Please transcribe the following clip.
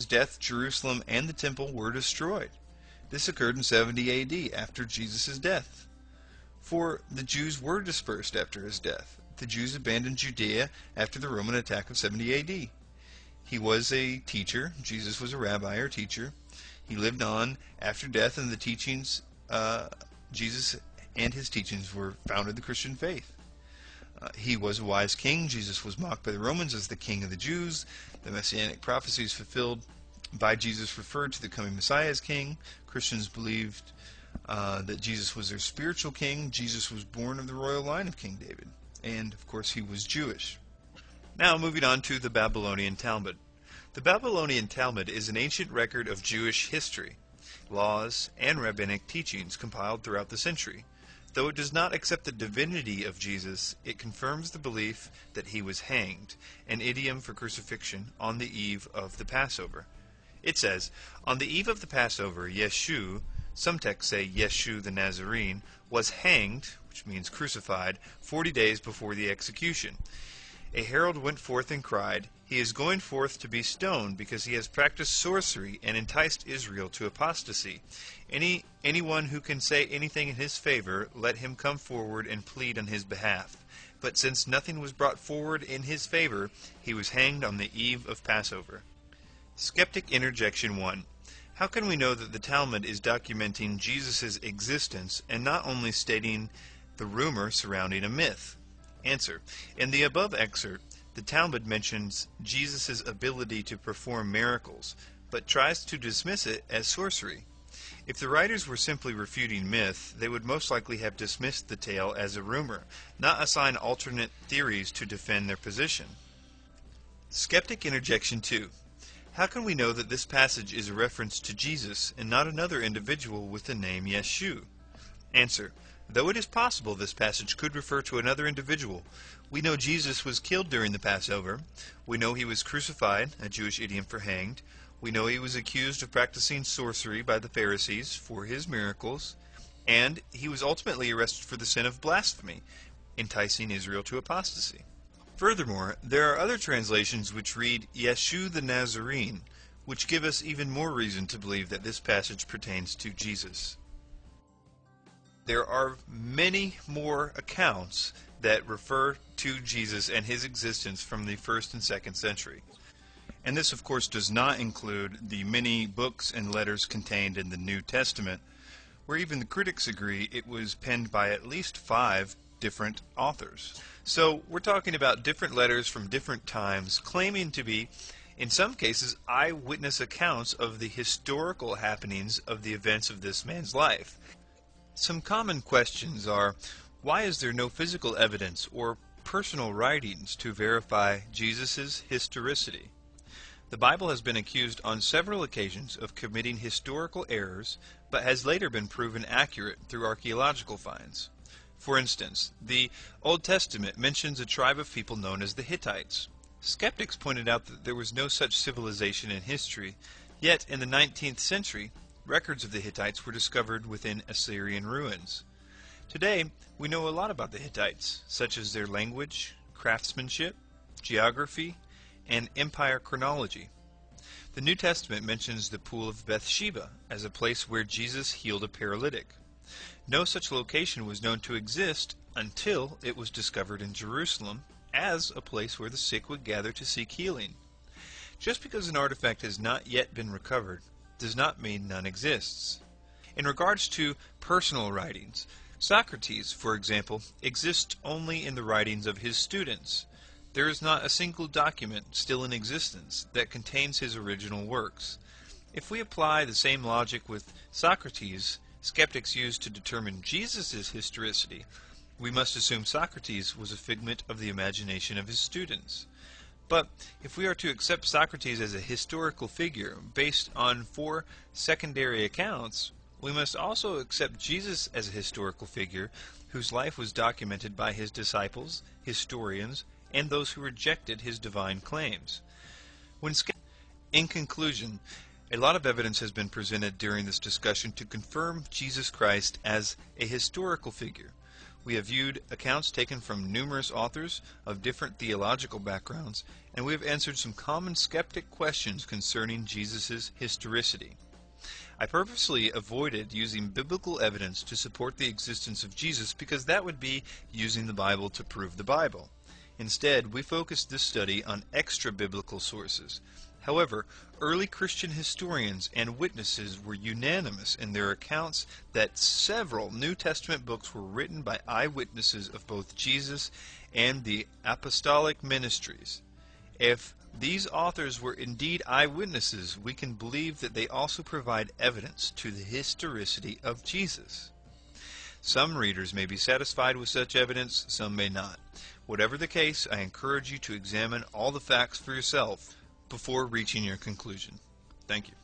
death, Jerusalem and the temple were destroyed. This occurred in 70 AD, after Jesus' death. For the Jews were dispersed after his death. The Jews abandoned Judea after the Roman attack of 70 AD. He was a teacher. Jesus was a rabbi or teacher. He lived on after death, and the teachings, Jesus and his teachings were founded the Christian faith. He was a wise king. Jesus was mocked by the Romans as the king of the Jews. The messianic prophecies fulfilled by Jesus referred to the coming Messiah as king. Christians believed that Jesus was their spiritual king. Jesus was born of the royal line of King David. And, of course, he was Jewish. Now, moving on to the Babylonian Talmud. The Babylonian Talmud is an ancient record of Jewish history, laws, and rabbinic teachings compiled throughout the century. Though it does not accept the divinity of Jesus, it confirms the belief that he was hanged, an idiom for crucifixion, on the eve of the Passover. It says, "On the eve of the Passover, Yeshu," some texts say Yeshu the Nazarene, "was hanged," which means crucified, 40 days before the execution. A herald went forth and cried, "He is going forth to be stoned, because he has practiced sorcery and enticed Israel to apostasy. Anyone who can say anything in his favor, let him come forward and plead on his behalf." But since nothing was brought forward in his favor, he was hanged on the eve of Passover. Skeptic Interjection 1. How can we know that the Talmud is documenting Jesus' existence and not only stating the rumor surrounding a myth? Answer. In the above excerpt, the Talmud mentions Jesus' ability to perform miracles, but tries to dismiss it as sorcery. If the writers were simply refuting myth, they would most likely have dismissed the tale as a rumor, not assign alternate theories to defend their position. Skeptic Interjection 2. How can we know that this passage is a reference to Jesus and not another individual with the name Yeshu? Answer. Though it is possible this passage could refer to another individual, we know Jesus was killed during the Passover. We know he was crucified, a Jewish idiom for hanged. We know he was accused of practicing sorcery by the Pharisees for his miracles. And he was ultimately arrested for the sin of blasphemy, enticing Israel to apostasy. Furthermore, there are other translations which read Yeshu the Nazarene, which give us even more reason to believe that this passage pertains to Jesus. There are many more accounts that refer to Jesus and his existence from the 1st and 2nd century. And this, of course, does not include the many books and letters contained in the New Testament, where even the critics agree it was penned by at least 5 different authors. So we're talking about different letters from different times, claiming to be, in some cases, eyewitness accounts of the historical happenings of the events of this man's life. Some common questions are, why is there no physical evidence or personal writings to verify Jesus' historicity? The Bible has been accused on several occasions of committing historical errors, but has later been proven accurate through archaeological finds. For instance, the Old Testament mentions a tribe of people known as the Hittites. Skeptics pointed out that there was no such civilization in history, yet in the 19th century, records of the Hittites were discovered within Assyrian ruins. Today, we know a lot about the Hittites, such as their language, craftsmanship, geography, and empire chronology. The New Testament mentions the Pool of Bathsheba as a place where Jesus healed a paralytic. No such location was known to exist until it was discovered in Jerusalem as a place where the sick would gather to seek healing. Just because an artifact has not yet been recovered does not mean none exists. In regards to personal writings, Socrates, for example, exists only in the writings of his students. There is not a single document still in existence that contains his original works. If we apply the same logic with Socrates, skeptics use to determine Jesus' historicity, we must assume Socrates was a figment of the imagination of his students. But if we are to accept Socrates as a historical figure based on 4 secondary accounts, we must also accept Jesus as a historical figure whose life was documented by his disciples, historians, and those who rejected his divine claims. In conclusion, a lot of evidence has been presented during this discussion to confirm Jesus Christ as a historical figure. We have viewed accounts taken from numerous authors of different theological backgrounds, and we have answered some common skeptic questions concerning Jesus' historicity. I purposely avoided using biblical evidence to support the existence of Jesus because that would be using the Bible to prove the Bible. Instead, we focused this study on extra-biblical sources. However, early Christian historians and witnesses were unanimous in their accounts that several New Testament books were written by eyewitnesses of both Jesus and the apostolic ministries. If these authors were indeed eyewitnesses, we can believe that they also provide evidence to the historicity of Jesus. Some readers may be satisfied with such evidence, some may not. Whatever the case, I encourage you to examine all the facts for yourself before reaching your conclusion. Thank you.